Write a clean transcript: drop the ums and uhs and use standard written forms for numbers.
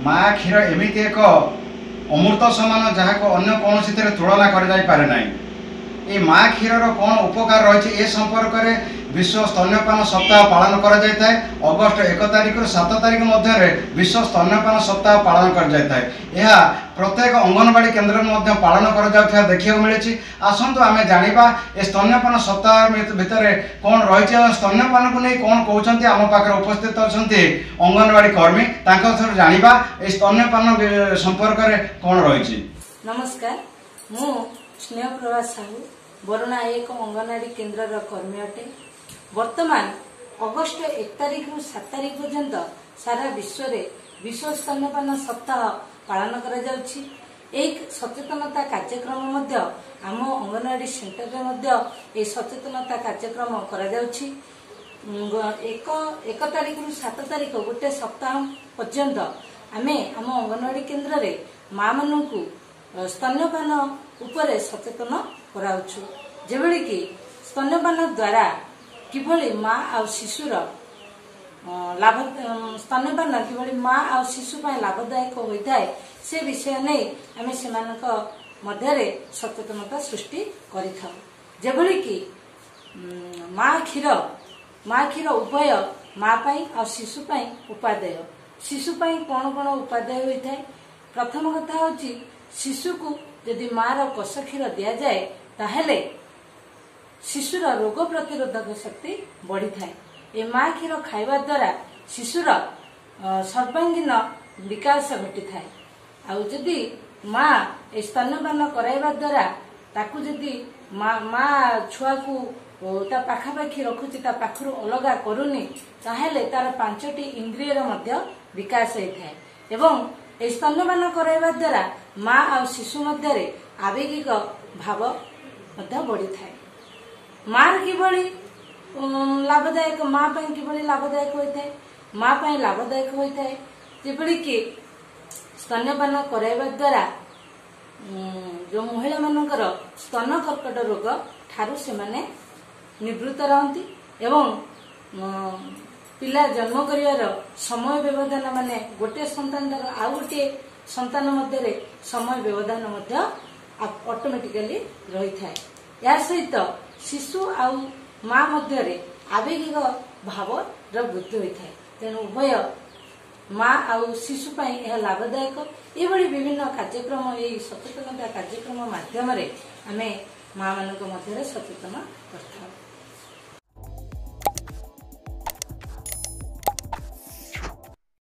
माँ क्षीर एमती एक अमृत सामान जहाँ को अन्य कौन तुलना कर माँ क्षीर कौन उपकार रही ए संपर्क में विश्व स्तन्यपान सप्ताह पालन कर अगस्ट 1 तारिख 7 तारिख मध्य विश्व स्तन्यपान सप्ताह पालन कर प्रत्येक अंगनवाड़ी केन्द्र में पालन कर देखा मिली। आसतु आम जाना ए स्तन्यपान सप्ताह भितर कौन रही स्तन्यपान को नहीं कौन कहते आम पाखे उपस्थित अच्छा अंगनवाड़ी कर्मी जाना ए स्तन्यपान संपर्क में कौन रही। नमस्कार, मु स्नेहप्रभा साहू बरुणा एक अंगनवाड़ी केन्द्र कर्मी अटे। वर्तमान अगस्ट 1 तारिख रु 7 तारिख पर्यंत सारा विश्व रे विश्व स्तन्यपान सप्ताह पालन करा जाउछि। एक सचेतनता कार्यक्रम मध्य आम अंगनवाड़ी सेंटर रे मध्य ए सचेतनता कार्यक्रम करा जाउछि। 1 तारिख रु 7 तारिख गोटे सप्ताह पर्यंत आमे आम अंगनवाड़ी केन्द्र रे माँ मानकु स्तन्यपान उपरे सचेतन कराउछु। जेबेले कि स्तन्यपान द्वारा किभली माँ आ शिशुर लाभ स्तन्यपान किभली माँ आ शिशु पाए लाभदायक होता है से विषय नहीं आमे सेमानक मध्यरे सचेतनता सृष्टि करिथाउ। जेबेले कि माँ क्षीर उभय माँ पाई आ शिशु पाई उपादेय। शिशु पाई कौन कौन उपादेय होता है? प्रथम कथा होची शिशु को यदि माँ रो कष क्षीर दिया जाए ताहेले शिशुर रोग प्रतिरोधक शक्ति बढ़ी थाए। ए माँ क्षीर खाइबा द्वारा शिशुर सर्वांगीन विकास घटी थाए। आउ जदि माँ स्तन्यपान कराइबा द्वारा ताकू जदि माँ छुआ को ता पाखापाखि रखुची ता पाखरु अलगा करूनी ताहेले तार 5टी इंद्रियर मध्य विकास होइथाए एवं स्तन्यपान कराइबा द्वारा माँ आ शिशु मध्य आवेगिक भाव मध्य बढ़ी थाए। माँ किभली लाभदायक माँ पाई किभली लाभदायक होता है? माँ पाई लाभदायक होता है जेबेले कि स्तन्यपान कराइबा द्वारा जो महिला मानकर स्तन कर्कट रोग ठारू से माने निवृत्त रहती एवं पिला जन्म करिवार समय व्यवधान माने गोटे संतान आ गोटे संतान मध्य समय व्यवधान मध्य ऑटोमेटिकली रही थाए। या सहित शिशु आउ माँ मध्य आवेगिक भाव वृद्धि होता है। तेणु उभय माँ आउ शिशु पाई यह लाभदायक। एभली विभिन्न कार्यक्रम यही सचेतनता कार्यक्रम माध्यम आमे माँ मान मध्य सचेतन करता।